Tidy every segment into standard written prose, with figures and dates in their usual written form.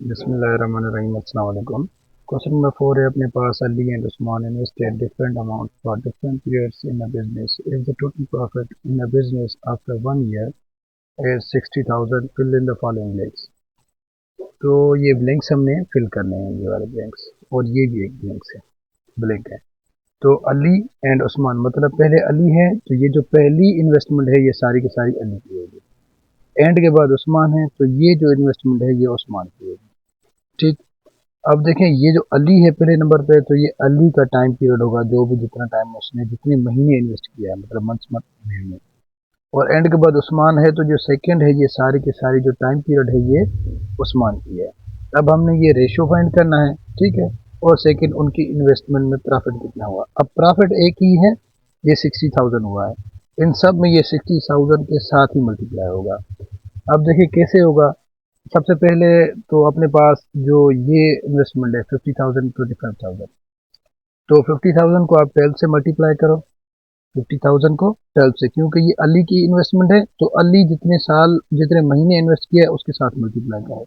बिस्मिल्लाहिर्रहमानिर्रहीम। अस्सलाम वालेकुम। क्वेश्चन नंबर 4 है अपने पास Ali and Usman invested different amount for different periods in a business if the total profit in a business after 1 year is 60,000 fill in the following blanks. तो ये blanks हमने fill करने हैं, ये वाले ब्लैंक्स, और ये भी एक ब्लैंक्स है, ब्लैंक है। तो अली एंड उस्मान मतलब पहले अली है, तो ये जो पहली इन्वेस्टमेंट है ये सारी की सारी अली की होगी। एंड के बाद उस्मान है, तो ये जो इन्वेस्टमेंट है ये उस्मान की होगी। ठीक। अब देखें, ये जो अली है पहले नंबर पे, तो ये अली का टाइम पीरियड होगा, जो भी जितना टाइम उसने जितने महीने इन्वेस्ट किया है, मतलब मंथ्स महीने। और एंड के बाद उस्मान है, तो जो सेकंड है ये सारी की सारी जो टाइम पीरियड है ये उस्मान की है। अब हमने ये रेशो फाइंड करना है, ठीक है। और सेकंड उनकी इन्वेस्टमेंट में प्रॉफिट कितना हुआ। अब प्रॉफिट एक ही है, ये 60,000 हुआ है। इन सब में ये 60,000 के साथ ही मल्टीप्लाई होगा। अब देखिए कैसे होगा। सबसे पहले तो अपने पास जो ये इन्वेस्टमेंट है 50,000 25,000, तो 50,000 को आप 12 से मल्टीप्लाई करो। 50,000 को 12 से, क्योंकि ये अली की इन्वेस्टमेंट है, तो अली जितने साल जितने महीने इन्वेस्ट किया है उसके साथ मल्टीप्लाई करो।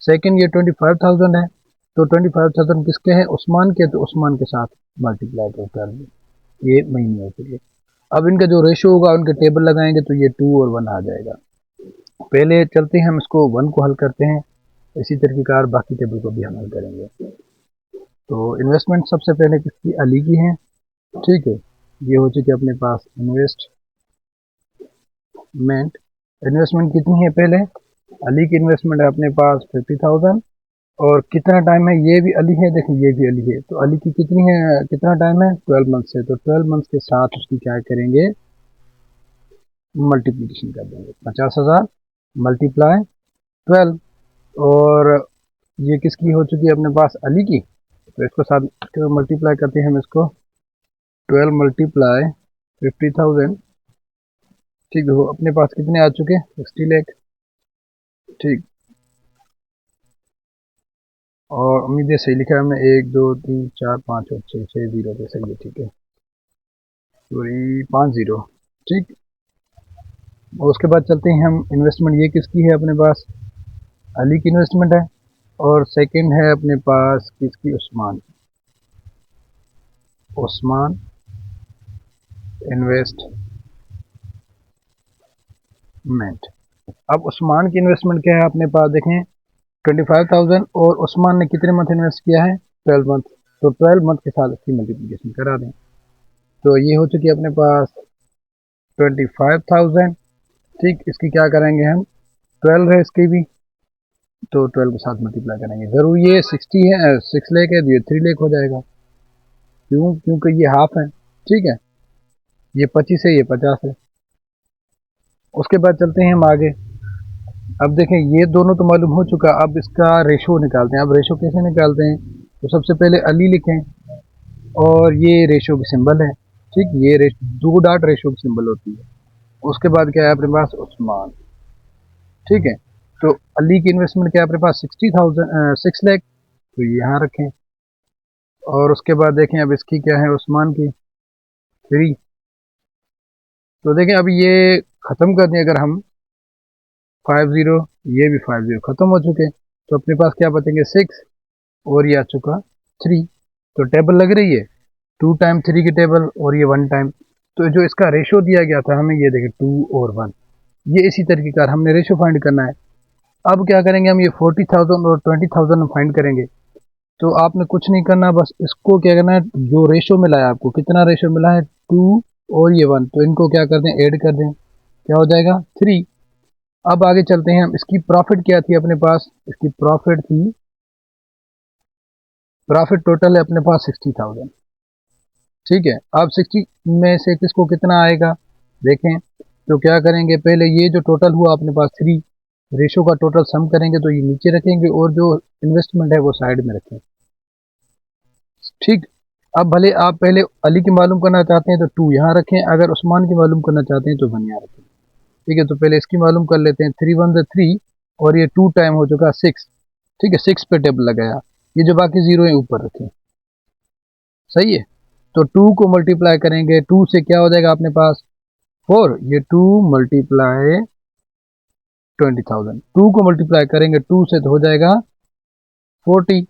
सेकंड ये 25,000 है, तो 25,000 किसके हैं, उस्मान के, तो उस्मान के साथ मल्टीप्लाई करो 12, ये महीने के लिए। अब इनका जो रेशो होगा उनके टेबल लगाएंगे, तो ये 2 और 1 आ जाएगा। पहले चलते हैं, हम इसको 1 को हल करते हैं, इसी तरीकेकार बाकी टेबल को भी हम हल करेंगे। तो इन्वेस्टमेंट सबसे पहले किसकी, अली की है, ठीक है। ये हो चुकी है अपने पास इन्वेस्टमेंट। इन्वेस्टमेंट कितनी है, पहले अली की इन्वेस्टमेंट है अपने पास 50,000, और कितना टाइम है, ये भी अली है, देखिए ये भी अली है, तो अली की कितनी है, कितना टाइम है, 12 मंथ से, तो 12 मंथ के साथ उसकी क्या करेंगे, मल्टीप्लीकेशन कर देंगे। 50,000 मल्टीप्लाई 12, और ये किसकी हो चुकी है अपने पास, अली की, तो इसको साथ मल्टीप्लाई करते हैं हम इसको। 12 मल्टीप्लाई 50,000, ठीक है। वो अपने पास कितने आ चुके, 60 लाख, ठीक। और उम्मीद है सही लिखा है हमने, 1 2 3 4 5 और 6 6 जीरो पे सही है, ठीक है, सॉरी 5 जीरो, ठीक। और उसके बाद चलते हैं हम, इन्वेस्टमेंट ये किसकी है अपने पास, अली की इन्वेस्टमेंट है, और सेकंड है अपने पास किसकी, उस्मान, उस्मान इन्वेस्टमेंट। अब उस्मान की इन्वेस्टमेंट क्या है अपने पास, देखें 25,000, और उस्मान ने कितने मंथ इन्वेस्ट किया है, 12 मंथ, तो 12 मंथ के साथ इसकी मल्टीप्लिकेशन करा दें। तो ये हो चुकी है अपने पास 25,000, ठीक। इसकी क्या करेंगे हम, 12 है इसकी भी, तो 12 के साथ मल्टीप्लाई करेंगे। जरूर ये 60 है, 6 लाख है, तो ये 3 लाख हो जाएगा, क्यों, क्योंकि ये हाफ है, ठीक है। ये 25 है, ये 50 है। उसके बाद चलते हैं हम आगे। अब देखें, ये दोनों तो मालूम हो चुका, अब इसका रेशो निकालते हैं। अब रेशो कैसे निकालते हैं, तो सबसे पहले अली लिखें, और ये रेशो की सिंबल है, ठीक। ये दो डॉट रेशो की सिंबल होती है। उसके बाद क्या है अपने पास, उस्मान, ठीक है। तो अली की इन्वेस्टमेंट क्या है अपने पास, 60,000 6 लाख, तो ये यहाँ रखें। और उसके बाद देखें अब इसकी क्या है, उस्मान की 3। तो देखें अब ये ख़त्म कर दें अगर हम, 50, ये भी 50 ख़त्म हो चुके, तो अपने पास क्या बचेंगे, 6, और ये आ चुका 3। तो टेबल लग रही है 2 टाइम 3 की टेबल, और ये 1 टाइम। तो जो इसका रेशो दिया गया था हमें, ये देखें 2 और 1, ये इसी तरीके का हमने रेशो फाइंड करना है। अब क्या करेंगे हम, ये 40,000 और 20,000 फाइंड करेंगे। तो आपने कुछ नहीं करना, बस इसको क्या करना है, जो रेशो मिला है आपको, कितना रेशो मिला है, 2 और ये 1, तो इनको क्या कर दें, ऐड कर दें, क्या हो जाएगा, 3। अब आगे चलते हैं हम, इसकी प्रॉफिट क्या थी अपने पास, इसकी प्रॉफिट थी, प्रॉफिट टोटल है अपने पास 60,000, ठीक है। अब 60 में से किसको कितना आएगा, देखें। तो क्या करेंगे, पहले ये जो टोटल हुआ अपने पास 3, रेशो का टोटल सम करेंगे, तो ये नीचे रखेंगे, और जो इन्वेस्टमेंट है वो साइड में रखें, ठीक। अब भले आप पहले अली की मालूम करना चाहते हैं तो 2 यहाँ रखें, अगर उस्मान की मालूम करना चाहते हैं तो 1 यहाँ रखें, ठीक है। तो पहले इसकी मालूम कर लेते हैं, 3 1 3, और ये 2 टाइम हो चुका 6, ठीक है। 6 पे टेबल लगाया, ये जो बाकी जीरो है ऊपर रखें, सही है। तो 2 को मल्टीप्लाई करेंगे 2 से, क्या हो जाएगा अपने पास 4, ये 2 मल्टीप्लाई 20,000, 2 को मल्टीप्लाई करेंगे 2 से तो हो जाएगा 40।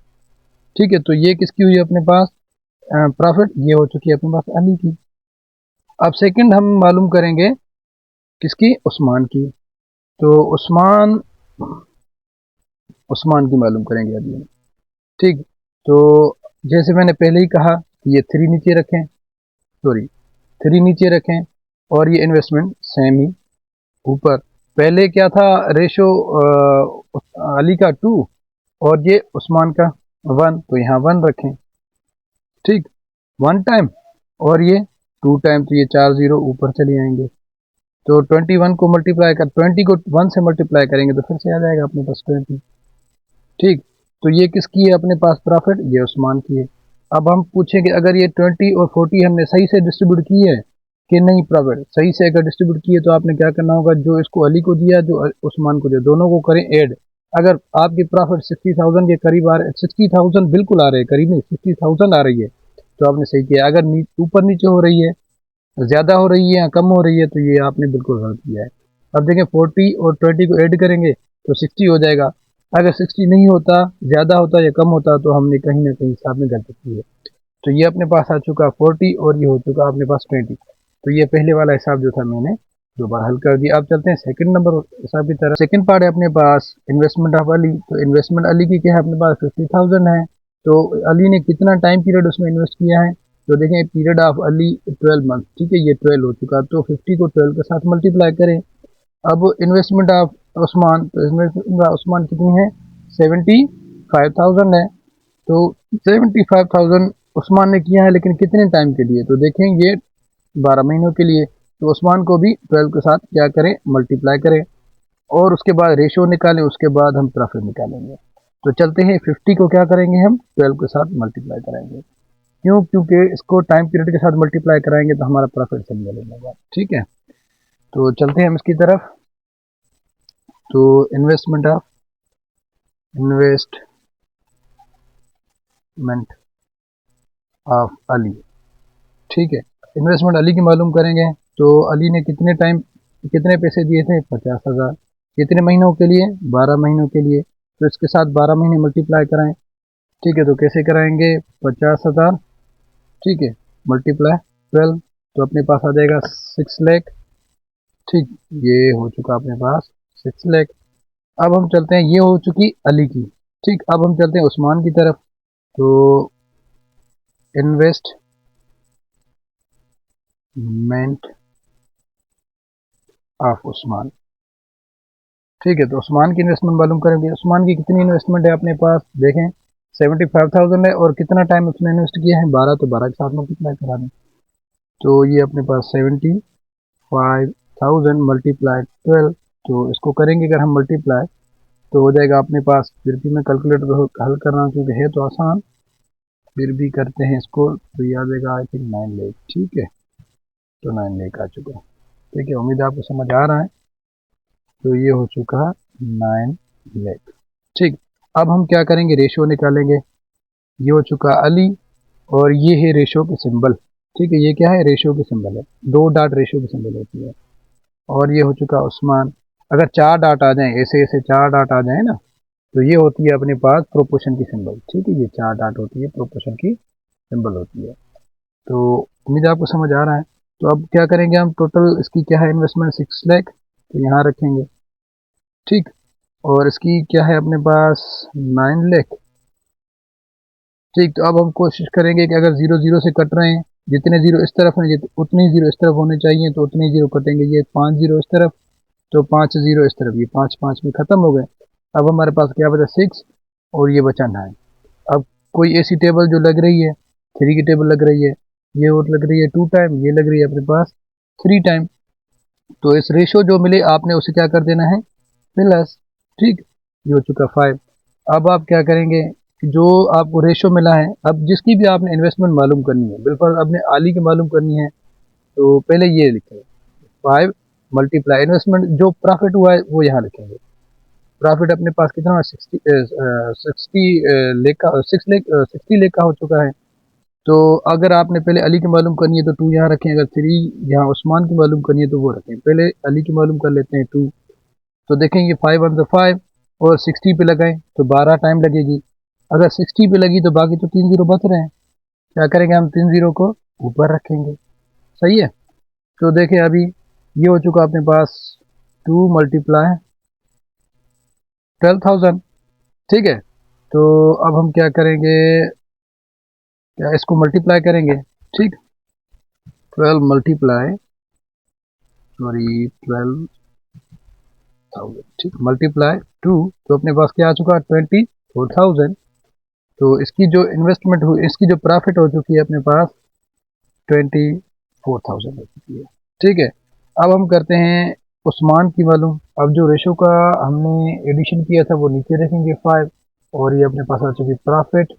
ठीक है, तो ये किसकी हुई अपने पास प्रॉफिट, ये हो चुकी है अपने पास अली की। अब सेकंड हम मालूम करेंगे किसकी, उस्मान की। तो उस्मान उस्मान की मालूम करेंगे अभी हम। ठीक, तो जैसे मैंने पहले ही कहा कि ये 3 नीचे रखें, सॉरी 3 नीचे रखें, और ये इन्वेस्टमेंट सेम ही ऊपर। पहले क्या था रेशो, अली का 2 और ये उस्मान का 1, तो यहाँ 1 रखें। ठीक, 1 टाइम और ये 2 टाइम, तो ये 4 जीरो ऊपर चले आएंगे। तो 21 को मल्टीप्लाई कर 20 को 1 से मल्टीप्लाई करेंगे तो फिर से आ जाएगा अपने पास 20। ठीक, तो ये किसकी है अपने पास प्रॉफिट, ये उस्मान की है। अब हम पूछेंगे अगर ये 20 और 40 हमने सही से डिस्ट्रीब्यूट की है कि नहीं, प्रॉफिट सही से अगर डिस्ट्रीब्यूट की है तो आपने क्या करना होगा, जो इसको अली को दिया, जो उस्मान को दिया, दोनों को करें ऐड। अगर आपकी प्रॉफिट 60,000 के करीब आ रहे, 60,000 बिल्कुल आ रहे हैं, करीब नहीं 60,000 आ रही है, तो आपने सही किया। अगर ऊपर नीचे हो रही है, ज़्यादा हो रही है या कम हो रही है, तो ये आपने बिल्कुल गलत किया है। अब देखें 40 और 20 को ऐड करेंगे तो 60 हो जाएगा। अगर 60 नहीं होता, ज़्यादा होता या कम होता, तो हमने कहीं ना कहीं हिसाब में गलती की है। तो ये अपने पास आ चुका 40 और ये हो चुका अपने पास 20। तो ये पहले वाला हिसाब जो था मैंने दोबारा हल कर दिया। अब चलते हैं सेकंड नंबर हिसाब की तरफ। सेकंड पार्ट है अपने पास इन्वेस्टमेंट ऑफ अली। तो इन्वेस्टमेंट अली की क्या है अपने पास 50,000 है। तो अली ने कितना टाइम पीरियड उसमें इन्वेस्ट किया है, तो देखें पीरियड ऑफ अली 12 मंथ। ठीक है, ये 12 हो चुका, तो 50 को 12 के साथ मल्टीप्लाई करें। अब इन्वेस्टमेंट ऑफ उस्मान, तो इन्वेस्टमेंट उस्मान कितनी है, 75,000 है। तो 75,000 उस्मान ने किया है, लेकिन कितने टाइम के लिए, तो देखें ये 12 महीनों के लिए। तो उस्मान को भी 12 के साथ क्या करें, मल्टीप्लाई करें, और उसके बाद रेशो निकालें, उसके बाद हम प्रॉफिट निकालेंगे। तो चलते हैं 50 को क्या करेंगे हम 12 के साथ मल्टीप्लाई करेंगे। क्यों, क्योंकि इसको टाइम पीरियड के साथ मल्टीप्लाई कराएंगे तो हमारा प्रॉफिट से मिलेगा। ठीक है, तो चलते हैं हम इसकी तरफ। तो इन्वेस्टमेंट ऑफ अली। ठीक है, इन्वेस्टमेंट अली की मालूम करेंगे। तो अली ने कितने पैसे दिए थे, 50,000। कितने महीनों के लिए, 12 महीनों के लिए। तो इसके साथ 12 महीने मल्टीप्लाई कराएं। ठीक है, तो कैसे कराएंगे, 50,000, ठीक है, मल्टीप्लाई 12, तो अपने पास आ जाएगा 6 लाख। ठीक, ये हो चुका अपने पास 6 लाख। अब हम चलते हैं, ये हो चुकी अली की। ठीक, अब हम चलते हैं उस्मान की तरफ। तो इन्वेस्टमेंट ऑफ उस्मान। ठीक है, तो उस्मान की इन्वेस्टमेंट मालूम करेंगे। उस्मान की कितनी इन्वेस्टमेंट है अपने पास, देखें 75,000 है, और कितना टाइम उसने इन्वेस्ट किया है, 12, तो 12 के साथ मल्टीप्लाई करा दें। तो ये अपने पास 75,000 मल्टीप्लाई 12, तो इसको करेंगे अगर हम मल्टीप्लाई, तो हो जाएगा अपने पास, फिर भी मैं कैलकुलेटर हल कर रहा हूँ क्योंकि है तो आसान, फिर भी करते हैं इसको, तो ये आ जाएगा आई थिंक 9 लाख। ठीक है, तो 9 लाख आ चुका। ठीक है, उम्मीद है आपको समझ आ रहा है। तो ये हो चुका 9 लाख। ठीक, अब हम क्या करेंगे, रेशो निकालेंगे। ये हो चुका अली, और ये है रेशो के सिंबल। ठीक है, ये क्या है, रेशो के सिंबल है, 2 डॉट रेशो की सिंबल होती है। और ये हो चुका उस्मान। अगर 4 डॉट आ जाएं, ऐसे ऐसे 4 डॉट आ जाएं ना, तो ये होती है अपने पास प्रोपोर्शन की सिंबल। ठीक है, ये 4 डॉट होती है, प्रोपोर्शन की सिंबल होती है। तो उम्मीद है आपको समझ आ रहा है। तो अब क्या करेंगे हम, टोटल इसकी क्या है इन्वेस्टमेंट 6 लाख, तो यहाँ रखेंगे। ठीक, और इसकी क्या है अपने पास 9 लाख। ठीक, तो अब हम कोशिश करेंगे कि अगर 0 0 से कट रहे हैं, जितने जीरो इस तरफ हैं उतने ही जीरो इस तरफ होने चाहिए, तो उतने ही जीरो कटेंगे। ये 5 जीरो इस तरफ, तो 5 जीरो इस तरफ, ये 5 5 में खत्म हो गए। अब हमारे पास क्या बचा, 6, और ये बचा 9। अब कोई ऐसी टेबल जो लग रही है, 3 की टेबल लग रही है, ये और लग रही है 2 टाइम, ये लग रही है अपने पास 3 टाइम। तो इस रेशो जो मिले आपने उसे क्या कर देना है, प्लस। ठीक, ये हो चुका 5। अब आप क्या करेंगे कि जो आपको रेशो मिला है, अब जिसकी भी आपने इन्वेस्टमेंट मालूम करनी है, बिल्कुल अपने आली की मालूम करनी है, तो पहले ये लिखें 5 मल्टीप्लाई इन्वेस्टमेंट, जो प्रॉफिट हुआ है वो यहाँ लिखेंगे। प्रॉफिट अपने पास कितना, 60 लेख का, 60 लाख का हो चुका है। तो अगर आपने पहले अली की मालूम करनी है तो 2 यहाँ रखें, अगर 3 यहाँ उस्मान की मालूम करनी है तो वो रखें। पहले अली की मालूम कर लेते हैं 2। तो देखेंगे 5 1 5 और 60 पे लगाएं तो 12 टाइम लगेगी। अगर 60 पे लगी तो बाकी तो 3 जीरो बच रहे हैं, क्या करेंगे हम 3 जीरो को ऊपर रखेंगे। सही है। तो देखें अभी ये हो चुका अपने पास 2 मल्टीप्लाई 12,000। ठीक है, तो अब हम क्या करेंगे, क्या इसको मल्टीप्लाई करेंगे। ठीक, 12 मल्टीप्लाई सॉरी 12,000, ठीक, मल्टीप्लाई 2, तो अपने पास क्या आ चुका 24,000। तो इसकी जो इन्वेस्टमेंट हुई, इसकी जो प्रॉफिट हो चुकी है अपने पास 24,000 हो चुकी है। ठीक है, अब हम करते हैं उस्मान की मालूम। अब जो रेशो का हमने एडिशन किया था वो नीचे रखेंगे 5, और ये अपने पास आ चुकी प्रॉफिट।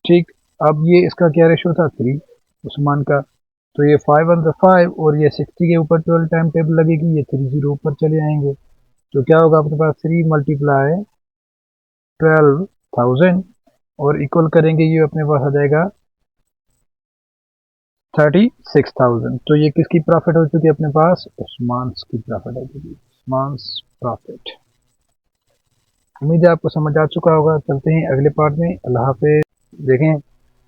ठीक, अब ये इसका क्या रेशो था 3 उस्मान का, तो ये 5 ऑन द 5 और ये 60 के ऊपर 12 टाइम टेबल लगेगी, ये 3 जीरो ऊपर चले आएंगे। तो क्या होगा अपने पास 3 मल्टीप्लाई 12,000 और इक्वल करेंगे, ये अपने पास आ जाएगा 36,000। तो ये किसकी प्रॉफिट हो चुकी है अपने पास, उस्मान की प्रॉफिट हो चुकी है, उस्मान प्रॉफिट। उम्मीद है आपको समझ आ चुका होगा। चलते हैं अगले पार्ट में। अल्लाह हाफिज़। देखें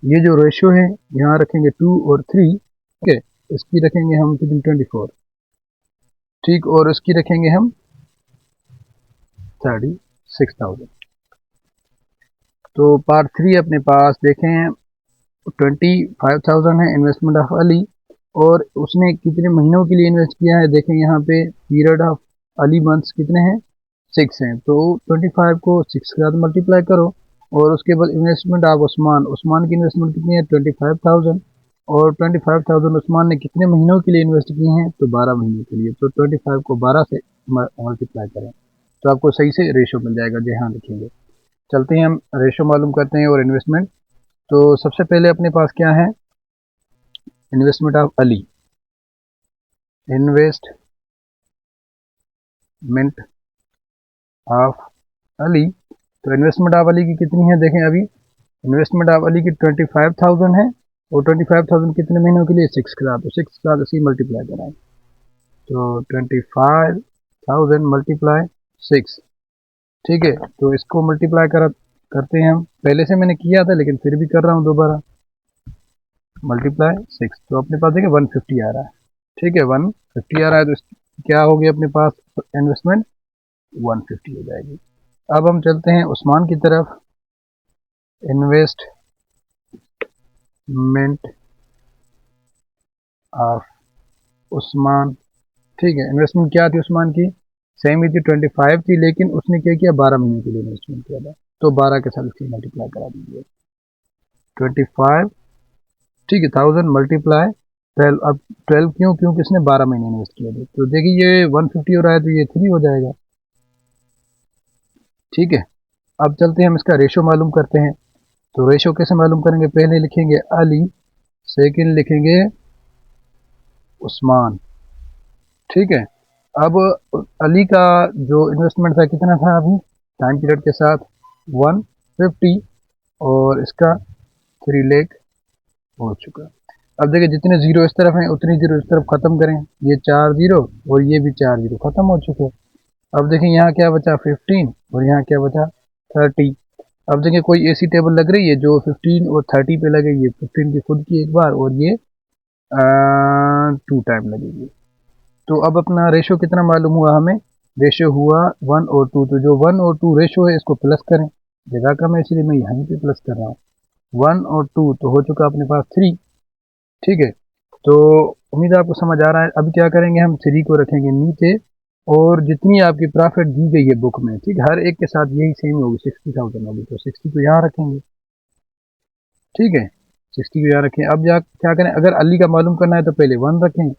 ये जो रेशियो है यहाँ रखेंगे 2 और 3। ठीक है, इसकी रखेंगे हम कितनी 24। ठीक, और इसकी रखेंगे हम 36,000। तो पार्ट 3 अपने पास देखें 25,000 है इन्वेस्टमेंट ऑफ अली, और उसने कितने महीनों के लिए इन्वेस्ट किया है। देखें यहाँ पे पीरियड ऑफ अली मंथ्स कितने हैं 6 हैं, तो 25 को 6 के साथ मल्टीप्लाई करो, और उसके बाद इन्वेस्टमेंट ऑफ उस्मान, उस्मान की इन्वेस्टमेंट कितनी है 25,000, और 25,000 उस्मान ने कितने महीनों के लिए इन्वेस्ट किए हैं, तो 12 महीनों के लिए। तो 25 को 12 से मल्टीप्लाई करें तो आपको सही से रेशो मिल जाएगा। जी हाँ, लिखेंगे। चलते हैं हम रेशो मालूम करते हैं और इन्वेस्टमेंट। तो सबसे पहले अपने पास क्या है, investment of Ali, investment of Ali. तो इन्वेस्टमेंट ऑफ अली की कितनी है, देखें अभी इन्वेस्टमेंट ऑफ अली की 25,000 है, और 25,000 कितने महीनों के लिए 6 के साथ, तो 6 के साथ इसी मल्टीप्लाई कराएं। तो 25,000 मल्टीप्लाई 6। ठीक है, तो इसको मल्टीप्लाई करते हैं हम, पहले से मैंने किया था लेकिन फिर भी कर रहा हूँ दोबारा। मल्टीप्लाई 6, तो अपने पास देखिए 150 आ रहा है। ठीक है, 150 आ रहा है, तो क्या हो गया अपने पास इन्वेस्टमेंट 150 हो जाएगी। अब हम चलते हैं उस्मान की तरफ। Investment of Usman. ठीक है, इन्वेस्टमेंट क्या थी उस्मान की, सेम ही थी 25 थी, लेकिन उसने क्या किया 12 महीने के लिए इन्वेस्टमेंट किया था, तो 12 के साथ इसकी मल्टीप्लाई करा दीजिए 25। ठीक है, 1000 मल्टीप्लाई 12। अब 12 क्यों, क्योंकि इसने 12 महीने इन्वेस्ट किया था। तो देखिए ये 150 हो रहा है, तो ये 3 हो जाएगा। ठीक है, अब चलते हैं हम इसका रेशो मालूम करते हैं। तो रेशो कैसे मालूम करेंगे, पहले लिखेंगे अली, सेकंड लिखेंगे उस्मान। ठीक है, अब अली का जो इन्वेस्टमेंट था कितना था अभी टाइम पीरियड के साथ 150, और इसका 3 लाख हो चुका। अब देखिए जितने जीरो इस तरफ हैं उतनी जीरो इस तरफ खत्म करें, ये 4 जीरो और ये भी 4 जीरो खत्म हो चुके। अब देखिए यहाँ क्या बचा 15, और यहाँ क्या बचा 30। अब देखिए कोई ऐसी टेबल लग रही है जो 15 और 30 पे लगेगी, 15 की खुद की एक बार, और ये 2 टाइम लगेगी। तो अब अपना रेशो कितना मालूम हुआ हमें, रेशो हुआ 1 और 2। तो जो 1 और 2 रेशो है इसको प्लस करें, जगह कम है इसलिए मैं यहीं पे प्लस कर रहा हूँ। 1 और 2 तो हो चुका अपने पास 3। ठीक है, तो उम्मीद है आपको समझ आ रहा है। अभी क्या करेंगे, हम 3 को रखेंगे नीचे, और जितनी आपकी प्रॉफिट दी गई है बुक में, ठीक, हर एक के साथ यही सेम होगी, 60,000 होगी, तो 60 को यहाँ रखेंगे। ठीक है, 60 को यहाँ रखें। अब क्या करें, अगर अली का मालूम करना है तो पहले 1 रखें,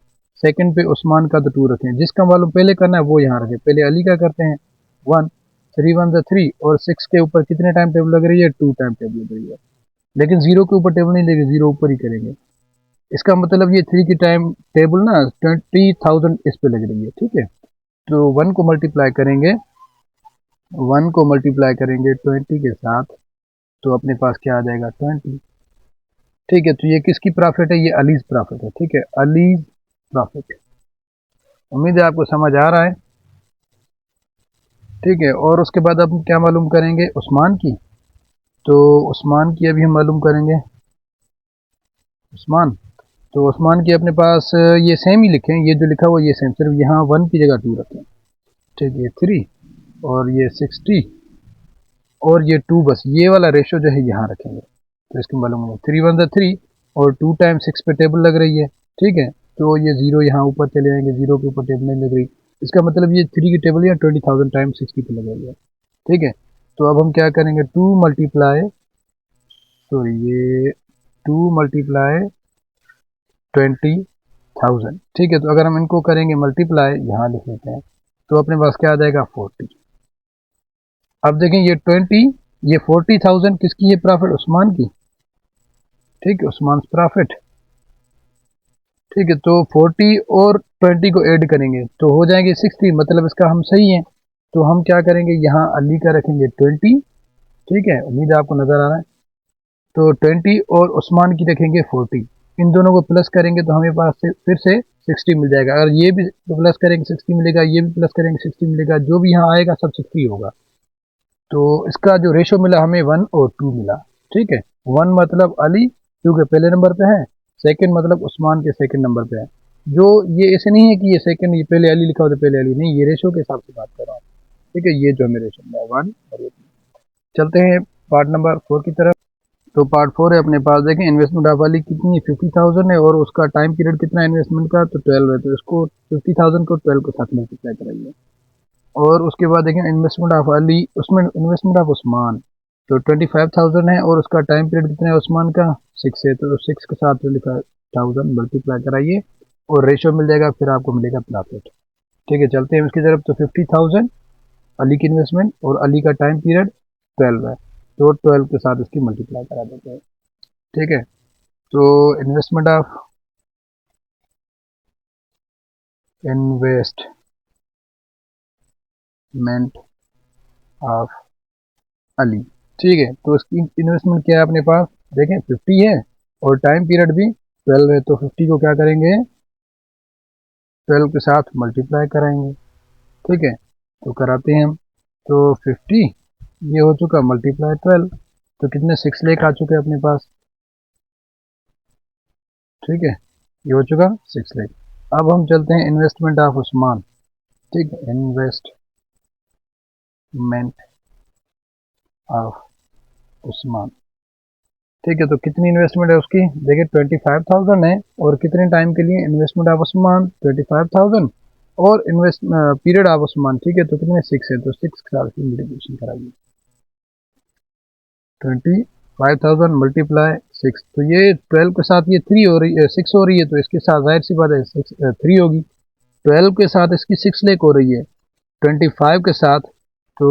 सेकंड पे उस्मान का तो 2 रखें, जिसका मालूम पहले करना है वो यहाँ रखें। पहले अली का करते हैं 1, 3 1 3, और 6 के ऊपर कितने टाइम टेबल लग रही है 2 टाइम टेबल लग रही है, लेकिन 0 के ऊपर टेबल नहीं लेंगे, 0 ऊपर ही करेंगे। इसका मतलब ये 3 की टाइम टेबल ना 20,000 इस पे लग रही है। ठीक है, तो 1 को मल्टीप्लाई करेंगे, 1 को मल्टीप्लाई करेंगे 20 के साथ, तो अपने पास क्या आ जाएगा 20। ठीक है, तो ये किसकी प्रॉफिट है, ये अलीज प्रॉफिट है। ठीक है, अलीज प्रॉफिट। उम्मीद है आपको समझ आ रहा है। ठीक है, और उसके बाद अब क्या मालूम करेंगे उस्मान की। तो उस्मान की अभी हम मालूम करेंगे। उस्मान, तो उस्मान की अपने पास ये सेम ही लिखें, ये जो लिखा हुआ ये सेम, सिर्फ यहाँ 1 की जगह 2 रखें। ठीक है, 3 और ये 60 और ये 2, बस ये वाला रेशो जो है यहाँ रखेंगे। तो इसके मालूम है 3 1 3 और 2 टाइम्स 6 पे टेबल लग रही है। ठीक है, तो ये 0 यहाँ ऊपर चले जाएंगे, 0 के ऊपर टेबल नहीं लग रही, इसका मतलब ये 3 की टेबल यहाँ 20,000 टाइम्स 60 पे लग रही है। ठीक है, तो अब हम क्या करेंगे, 2 मल्टीप्लाई, सॉरी ये 2 मल्टीप्लाई 20,000। ठीक है, तो अगर हम इनको करेंगे मल्टीप्लाई, यहाँ लिख लेते हैं, तो अपने पास क्या आ जाएगा 40। अब देखें ये 20, ये 40,000 किसकी है, प्रॉफिट उस्मान की। ठीक है, उस्मान प्रॉफिट। ठीक है, तो 40 और 20 को ऐड करेंगे तो हो जाएंगे 60, मतलब इसका हम सही है। तो हम क्या करेंगे, यहाँ अली का रखेंगे 20। ठीक है, उम्मीद है आपको नजर आ रहा है। तो 20 और उस्मान की रखेंगे 40, इन दोनों को प्लस करेंगे तो हमें पास से फिर से 60 मिल जाएगा। अगर ये भी प्लस करेंगे 60 मिलेगा, ये भी प्लस करेंगे 60 मिलेगा, जो भी यहाँ आएगा सब 60 होगा। तो इसका जो रेशो मिला हमें 1 और 2 मिला। ठीक है, 1 मतलब अली क्योंकि पहले नंबर पे है, सेकंड मतलब उस्मान के सेकंड नंबर पे है। जो ये ऐसे नहीं है कि ये सेकंड, ये पहले अली लिखा हो तो पहले अली नहीं, ये रेशो के हिसाब से बात कर रहा हूँ। ठीक है, ये जो हमें रेशो मिला 1 और ये। चलते हैं पार्ट नंबर 4 की तरफ। तो पार्ट 4 है अपने पास, देखें इन्वेस्टमेंट ऑफ अली कितनी है, 50,000 है और उसका टाइम पीरियड कितना है इन्वेस्टमेंट का, तो 12 है। तो इसको 50,000 को 12 के साथ मल्टीप्लाई कराइए। और उसके बाद देखें इन्वेस्टमेंट ऑफ अली, उसमें इन्वेस्टमेंट ऑफ उस्मान, तो 25,000 है और उसका टाइम पीरियड कितना है उस्मान का, 6 है। तो 6 के साथ 25,000 मल्टीप्लाई कराइए और रेशो मिल जाएगा, फिर आपको मिलेगा प्रॉफिट। ठीक है, चलते हैं इसकी तरफ। तो 50,000 अली की इन्वेस्टमेंट और अली का टाइम पीरियड 12 है, तो 12 के साथ इसकी मल्टीप्लाई करा देते हैं। ठीक है, तो इन्वेस्टमेंट ऑफ अली। ठीक है, तो इसकी इन्वेस्टमेंट क्या है अपने पास, देखें 50 है और टाइम पीरियड भी 12 है। तो 50 को क्या करेंगे, 12 के साथ मल्टीप्लाई कराएंगे। ठीक है, तो कराते हैं हम। तो 50 ये हो चुका मल्टीप्लाई 12, तो कितने 6 लाख आ चुके हैं अपने पास। ठीक है, ये हो चुका 6 लाख। अब हम चलते हैं इन्वेस्टमेंट ऑफ उस्मान। ठीक है, इन्वेस्टमेंट ऑफ उस्मान। ठीक है, तो कितनी इन्वेस्टमेंट है उसकी, देखिए 25,000 है और कितने टाइम के लिए इन्वेस्टमेंट ऑफ उस्मान 25,000 और इन्वेस्ट पीरियड ऑफ उस्मान। ठीक है, तो कितने 6 है, तो 6 के साथ मल्टीप्लिकेशन कराइए। 25,000 मल्टीप्लाई 6, तो ये 12 के साथ ये 3 हो रही है, 6 हो रही है, तो इसके साथ जाहिर सी बात है 3 होगी। 12 के साथ इसकी 6 लाख हो रही है, 25 के साथ, तो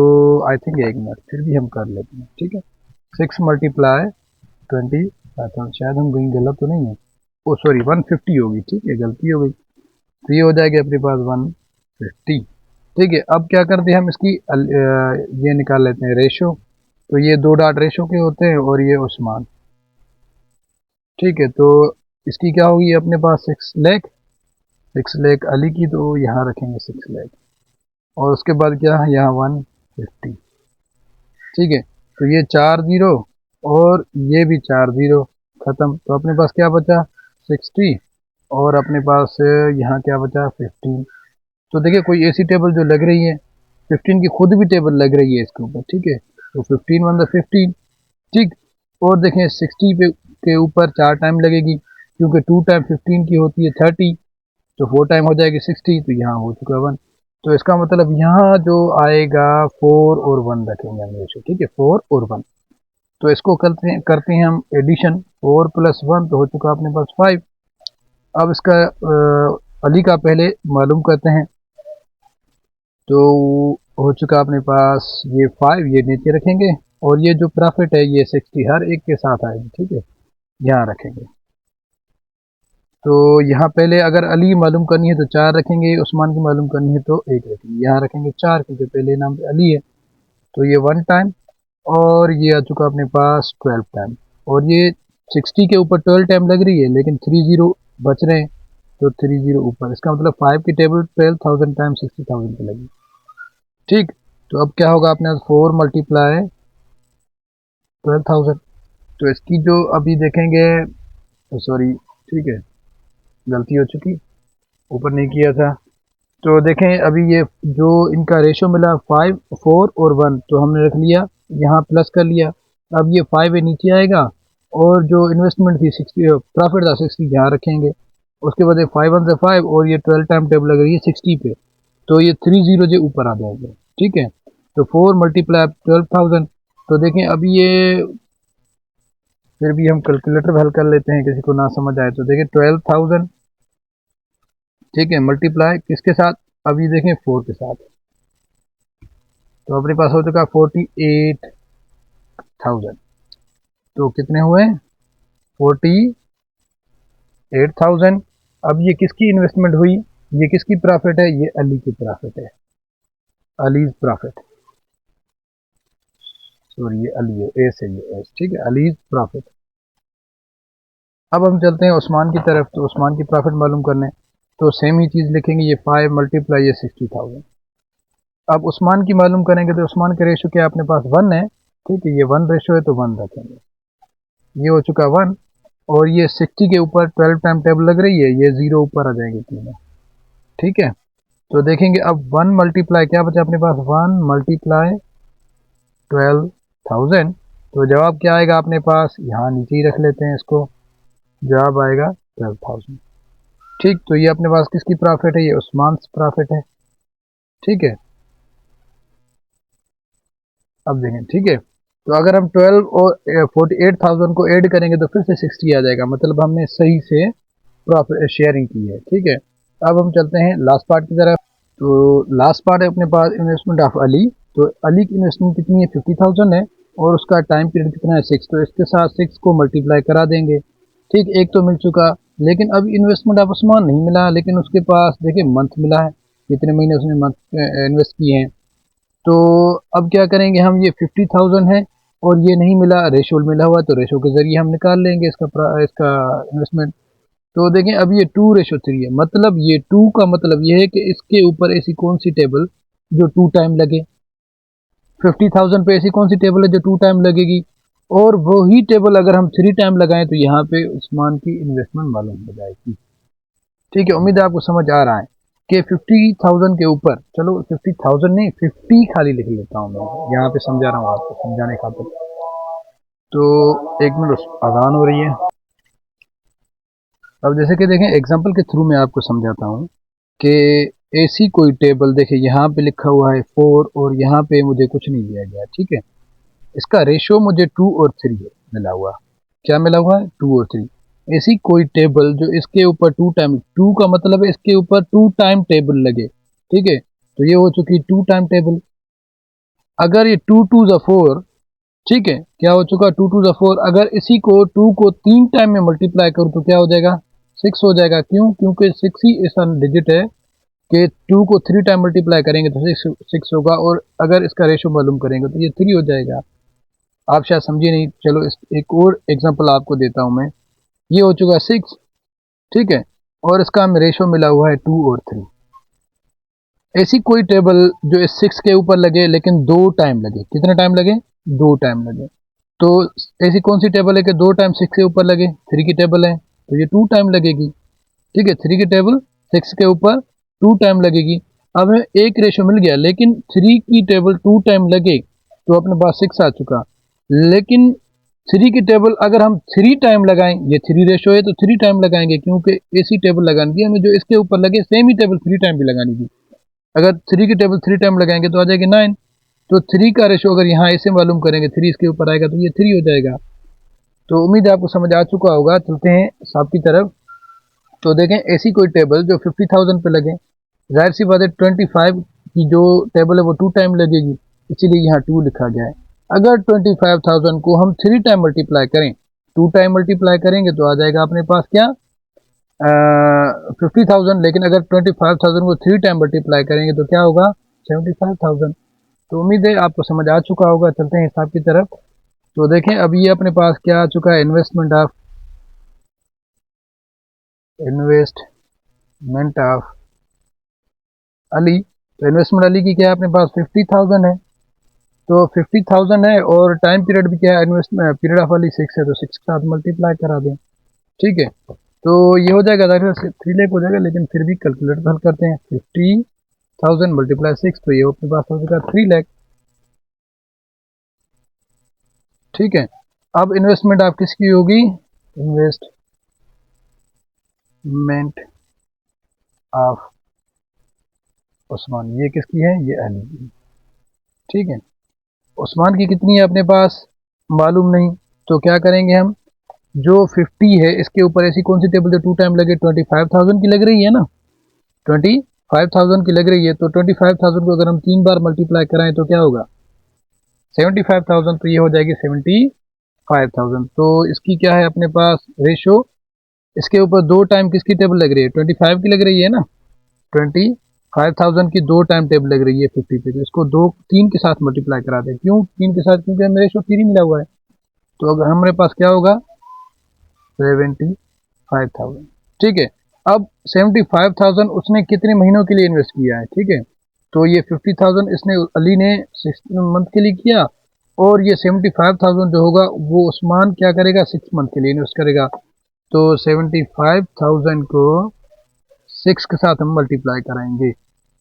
आई थिंक एक मिनट फिर भी हम कर लेते हैं। ठीक है, 6 मल्टीप्लाई 20, शायद हम कहीं गलत तो नहीं है, ओ सॉरी 150 होगी। ठीक है, गलती हो गई, तो ये हो जाएगा अपने पास 150। ठीक है, अब क्या करते हैं हम इसकी ये निकाल लेते हैं रेशो। तो ये 2 डॉट रेशो के होते हैं और ये उस्मान। ठीक है, तो इसकी क्या होगी अपने पास 6 लाख, 6 लाख अली की, तो यहाँ रखेंगे 6 लाख और उसके बाद क्या है यहाँ 150। ठीक है, तो ये 4 जीरो और ये भी 4 जीरो खत्म, तो अपने पास क्या बचा 60 और अपने पास यहाँ क्या बचा 15। तो देखिए कोई ऐसी टेबल जो लग रही है, 15 की खुद भी टेबल लग रही है इसके ऊपर। ठीक है, तो 15 1 15। ठीक, और देखें 60 पे के ऊपर 4 टाइम लगेगी क्योंकि 2 टाइम 15 की होती है 30, तो 4 टाइम हो जाएगी 60, तो यहाँ हो चुका 1। तो इसका मतलब यहाँ जो आएगा 4 और 1 रखेंगे हम रेशो। ठीक है, 4 और 1, तो इसको करते हैं हम एडिशन, 4 प्लस 1 तो हो चुका अपने पास 5। अब इसका अली का पहले मालूम करते हैं, तो हो चुका अपने पास ये 5, ये नीचे रखेंगे और ये जो प्रॉफिट है ये 60 हर एक के साथ आएगी। ठीक है, यहाँ रखेंगे। तो यहाँ पहले अगर अली मालूम करनी है तो 4 रखेंगे, उस्मान की मालूम करनी है तो 1 रखेंगे। यहाँ रखेंगे 4 क्योंकि पहले नाम पे अली है, तो ये 1 टाइम और ये आ चुका अपने पास 12 टाइम, और ये 60 के ऊपर 12 टाइम लग रही है लेकिन 3 जीरो बच रहे हैं, तो 3 जीरो ऊपर, इसका मतलब 5 की टेबल 12,000 टाइम 60,000 पे लगी। ठीक, तो अब क्या होगा अपने 4 मल्टीप्लाई 12,000। तो इसकी जो अभी देखेंगे, सॉरी, ठीक है, गलती हो चुकी, ऊपर नहीं किया था। तो देखें अभी ये जो इनका रेशो मिला 5, 4 और 1, तो हमने रख लिया यहाँ प्लस कर लिया। अब ये 5 है नीचे आएगा, और जो इन्वेस्टमेंट थी 60, प्रॉफिट था 60 यहाँ रखेंगे। उसके बाद 5 1 से 5, और ये 12 टाइम टेबल अगर ये 60 पे, तो ये 3 जीरो जो ऊपर आ जाएंगे, ठीक है। तो 4 मल्टीप्लाई 12,000। तो देखें अभी ये, फिर भी हम कैलकुलेटर में हल कर लेते हैं, किसी को ना समझ आए तो। देखें 12,000, ठीक है, मल्टीप्लाई किसके साथ, अभी देखें 4 के साथ, तो अपने पास हो चुका 48,000। तो कितने हुए, 48,000। अब ये किसकी इन्वेस्टमेंट हुई, ये किसकी प्रॉफिट है, ये अली की प्रॉफिट है, अलीज प्रॉफिट, सॉरी ये अली है, ए से ये एस, ठीक है, अलीज प्रॉफिट। अब हम चलते हैं उस्मान की तरफ, तो उस्मान की प्रॉफिट मालूम करने, तो सेम ही चीज़ लिखेंगे, ये 5 मल्टीप्लाई ये 60,000। अब उस्मान की मालूम करेंगे, तो उस्मान का रेशो क्या अपने पास 1 है, ठीक है, ये 1 रेशो है तो 1 रखेंगे, ये हो चुका 1। और ये 60 के ऊपर 12 टाइम टेबल लग रही है, ये 0 ऊपर आ जाएंगे तीनों, ठीक है। तो देखेंगे अब 1 मल्टीप्लाई क्या बचा अपने पास, 1 मल्टीप्लाई 12,000। तो जवाब क्या आएगा अपने पास, यहाँ नीचे ही रख लेते हैं इसको, जवाब आएगा 12,000, ठीक। तो ये अपने पास किसकी प्रॉफिट है, ये उस्मान प्रॉफिट है, ठीक है। अब देखें, ठीक है, तो अगर हम 12 और 48,000 को ऐड करेंगे तो फिर से 60 आ जाएगा, मतलब हमने सही से प्रॉफिट शेयरिंग की है, ठीक है। अब हम चलते हैं लास्ट पार्ट की तरफ। तो लास्ट पार्ट है अपने पास इन्वेस्टमेंट ऑफ अली। तो अली की इन्वेस्टमेंट कितनी है, 50,000 है, और उसका टाइम पीरियड कितना है, 6। तो इसके साथ 6 को मल्टीप्लाई करा देंगे, ठीक, एक तो मिल चुका। लेकिन अब इन्वेस्टमेंट ऑफ उस्मान नहीं मिला, लेकिन उसके पास देखिए मंथ मिला है, कितने महीने उसने मंथ इन्वेस्ट किए हैं। तो अब क्या करेंगे हम, ये 50,000 है और ये नहीं मिला, रेशो मिला हुआ, तो रेशो के जरिए हम निकाल लेंगे इसका इन्वेस्टमेंट। तो देखें अब ये 2:3 है, मतलब ये 2 का मतलब ये है कि इसके ऊपर ऐसी कौन सी टेबल जो 2 टाइम लगे, 50,000 पे ऐसी कौन सी टेबल है जो 2 टाइम लगेगी, और वही टेबल अगर हम 3 टाइम लगाएं तो यहाँ पे उस्मान की इन्वेस्टमेंट मालूम हो जाएगी, ठीक है। उम्मीद है आपको समझ आ रहा है कि 50,000 के ऊपर, चलो 50,000 नहीं 50 खाली लिख लेता हूँ मैं, यहाँ पे समझा रहा हूँ आपको समझाने खातिर। तो एक मिनट, अजान हो रही है। अब जैसे कि देखें एग्जांपल के थ्रू मैं आपको समझाता हूँ कि ऐसी कोई टेबल, देखिए यहाँ पे लिखा हुआ है 4 और यहाँ पे मुझे कुछ नहीं दिया गया, ठीक है। इसका रेशो मुझे 2 और 3 मिला हुआ, क्या मिला हुआ है, 2 और 3। ऐसी कोई टेबल जो इसके ऊपर 2 टाइम, 2 का मतलब है इसके ऊपर 2 टाइम टेबल लगे, ठीक है। तो ये हो चुकी 2 टाइम टेबल। अगर ये 2 2 ज़ा 4, ठीक है, क्या हो चुका 2 2 ज़ा 4। अगर इसी को 2 को 3 टाइम में मल्टीप्लाई करूँ तो क्या हो जाएगा, 6 हो जाएगा। क्यों, क्योंकि 6 ही ऐसा डिजिट है कि 2 को 3 टाइम मल्टीप्लाई करेंगे तो 6 होगा, और अगर इसका रेशो मालूम करेंगे तो ये 3 हो जाएगा। आप शायद समझिए नहीं, चलो एक और एग्जांपल आपको देता हूं मैं। ये हो चुका 6, ठीक है, और इसका हमें रेशो मिला हुआ है 2 और 3। ऐसी कोई टेबल जो इस 6 के ऊपर लगे लेकिन 2 टाइम लगे, कितने टाइम लगे, 2 टाइम लगे। तो ऐसी कौन सी टेबल है कि 2 टाइम 6 के ऊपर लगे, 3 की टेबल है, तो ये 2 टाइम लगेगी, ठीक है। 3 की टेबल 6 के ऊपर 2 टाइम लगेगी। अब हमें एक रेशो मिल गया, लेकिन 3 की टेबल 2 टाइम लगे तो अपने पास 6 आ चुका। लेकिन 3 की टेबल अगर हम 3 टाइम लगाएं, ये 3 रेशो है तो 3 टाइम लगाएंगे, क्योंकि ऐसी टेबल लगानी थी हमें जो इसके ऊपर लगे, सेम ही टेबल 3 टाइम भी लगानी थी। अगर 3 की टेबल 3 टाइम लगाएंगे तो आ जाएगी 9। तो 3 का रेशो अगर यहाँ ऐसे मालूम करेंगे, 3 इसके ऊपर आएगा तो ये 3 हो जाएगा। तो उम्मीद है आपको समझ आ चुका होगा। चलते हैं साहब की तरफ। तो देखें ऐसी कोई टेबल जो 50,000 पे लगे, जाहिर सी बात है 25 की जो टेबल है वो 2 टाइम लगेगी, इसीलिए यहाँ 2 लिखा गया है। अगर 25,000 को हम 3 टाइम मल्टीप्लाई करें, 2 टाइम मल्टीप्लाई करेंगे तो आ जाएगा अपने पास क्या, 50,000। लेकिन अगर 25,000 को 3 टाइम मल्टीप्लाई करेंगे तो क्या होगा, 75,000। तो उम्मीद है आपको समझ आ चुका होगा। चलते हैं हिसाब की तरफ। तो देखें अभी ये अपने पास क्या आ चुका है, इन्वेस्टमेंट ऑफ अली। तो इन्वेस्टमेंट अली की क्या है अपने पास, 50,000 है, तो 50,000 है और टाइम पीरियड भी क्या है, इन्वेस्टमेंट पीरियड ऑफ वाली 6 है, तो 6 के साथ मल्टीप्लाई करा दें। ठीक है, तो ये हो जाएगा 3 लाख हो जाएगा, लेकिन फिर भी कैलकुलेटर हल करते हैं। 50,000 मल्टीप्लाई 6, तो ये अपने पास हो जाएगा 3 लाख। ठीक है, अब इन्वेस्टमेंट आप किसकी होगी, इन्वेस्टमेंट ऑफ उस्मान, ये किसकी है, ये अली की। ठीक है, उस्मान की कितनी है अपने पास मालूम नहीं, तो क्या करेंगे हम, जो 50 है इसके ऊपर ऐसी कौन सी टेबल जो 2 टाइम लगे, 25,000 की लग रही है ना, 25,000 की लग रही है, तो 25,000 को अगर हम 3 बार मल्टीप्लाई कराएं तो क्या होगा, 75,000, तो ये हो जाएगी 75,000। तो इसकी क्या है अपने पास रेशो, इसके ऊपर 2 टाइम किसकी टेबल लग रही है, 25 की लग रही है ना, 25,000 की 2 टाइम टेबल लग रही है 50 पे, तो इसको 3 के साथ मल्टीप्लाई करा दें। क्यों 3 के साथ, क्योंकि हमें रेशो 3 ही मिला हुआ है, तो अगर हमारे पास क्या होगा 75,000। ठीक है, अब 75,000 उसने कितने महीनों के लिए इन्वेस्ट किया है। ठीक है, तो ये 50,000 इसने अली ने 6 मंथ के लिए किया, और ये 75,000 जो होगा वो उस्मान क्या करेगा, 6 मंथ के लिए इन्वेस्ट करेगा। तो 75,000 को 6 के साथ हम मल्टीप्लाई कराएंगे।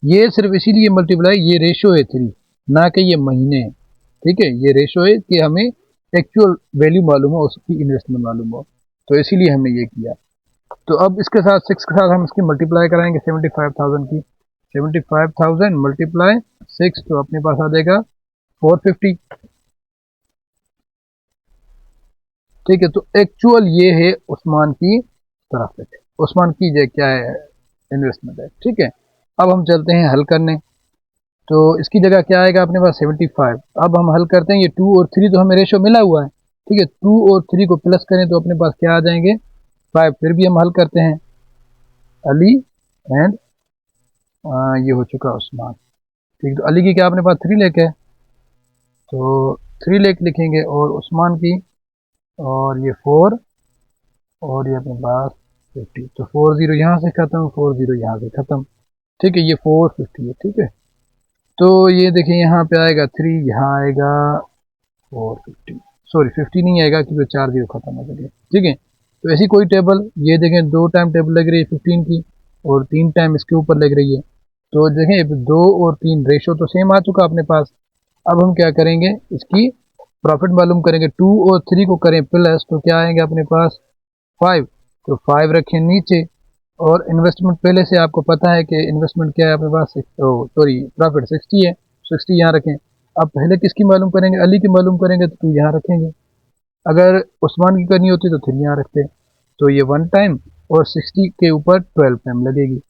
ये सिर्फ इसीलिए मल्टीप्लाई, ये रेशो है 3, ना कि ये महीने। ठीक है, ये रेशो है कि हमें एक्चुअल वैल्यू मालूम हो, उसकी इन्वेस्टमेंट मालूम हो, तो इसीलिए हमने ये किया। तो अब इसके साथ 6 के साथ हम इसकी मल्टीप्लाई कराएंगे 75,000 की, 75,000 मल्टीप्लाई 6, तो अपने पास आ जाएगा 450। ठीक है, तो एक्चुअल ये है उस्मान की तरफ से, उस्मान की जो क्या है इन्वेस्टमेंट है। ठीक है, अब हम चलते हैं हल करने, तो इसकी जगह क्या आएगा अपने पास 75। अब हम हल करते हैं, ये 2 और 3 तो हमें रेशो मिला हुआ है। ठीक है, 2 और 3 को प्लस करें तो अपने पास क्या आ जाएंगे 5। फिर भी हम हल करते हैं, अली एंड ये हो चुका उस्मान। ठीक, तो अली की क्या अपने पास 3 लाख है, तो 3 लाख लिखेंगे, और उस्मान की, और ये 4, और ये अपने पास 50, तो 40 यहाँ से खत्म, 40 यहाँ से खत्म। ठीक है, ये 450 है। ठीक है, तो ये देखिए यहाँ पे आएगा 3, यहाँ आएगा 450, सॉरी 50 नहीं आएगा क्योंकि 4 जीरो खत्म हो गए। ठीक है, तो ऐसी कोई टेबल, ये देखें 2 टाइम टेबल लग रही है 15 की, और 3 टाइम इसके ऊपर लग रही है, तो देखें 2 और 3 रेशो तो सेम आ चुका अपने पास। अब हम क्या करेंगे, इसकी प्रॉफिट मालूम करेंगे, 2 और 3 को करें प्लस, तो क्या आएंगे अपने पास 5, तो 5 रखें नीचे, और इन्वेस्टमेंट पहले से आपको पता है कि इन्वेस्टमेंट क्या है अपने पास, सॉरी प्रॉफिट 60 है, 60 यहाँ रखें। अब पहले किसकी मालूम करेंगे, अली की मालूम करेंगे, तो 2 यहाँ रखेंगे, अगर उस्मान की करनी होती तो 3 यहाँ रखते, तो ये 1 टाइम, और 60 के ऊपर 12 टाइम लगेगी,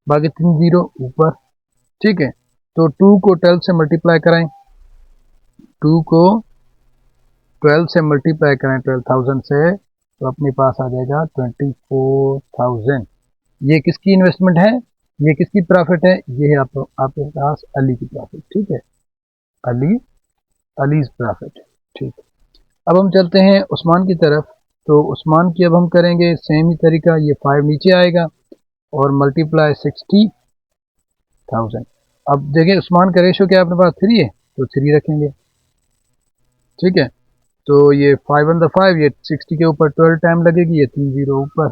बाकी 3 जीरो ऊपर। ठीक है, तो 2 को 12 से मल्टीप्लाई कराएं, 2 को 12 से मल्टीप्लाई करें 12,000 से, तो अपने पास आ जाएगा 24,000। ये किसकी इन्वेस्टमेंट है, ये किसकी प्रॉफिट है, ये है आपके पास अली की प्रॉफिट। ठीक है, अलीज प्रॉफिट। ठीक, अब हम चलते हैं उस्मान की तरफ, तो उस्मान की अब हम करेंगे सेम ही तरीका, ये 5 नीचे आएगा, और मल्टीप्लाई 60,000। अब देखिए उस्मान का रेशो क्या अपने पास 3 है, तो 3 रखेंगे। ठीक है, तो ये 5 on the 5, ये 60 के ऊपर 12 टाइम लगेगी, ये 3 जीरो ऊपर,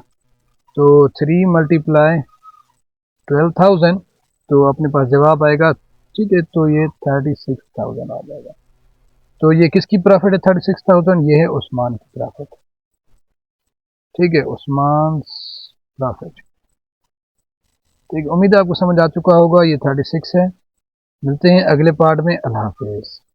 तो 3 मल्टीप्लाई 12,000, तो अपने पास जवाब आएगा। ठीक है, तो ये 36,000 आ जाएगा। तो ये किसकी प्रॉफिट है 36,000, ये है उस्मान की प्रॉफिट। ठीक है, उस्मान प्रॉफिट। ठीक, उम्मीद है आपको समझ आ चुका होगा, ये 36 है। मिलते हैं अगले पार्ट में, अल्लाह हाफिज़।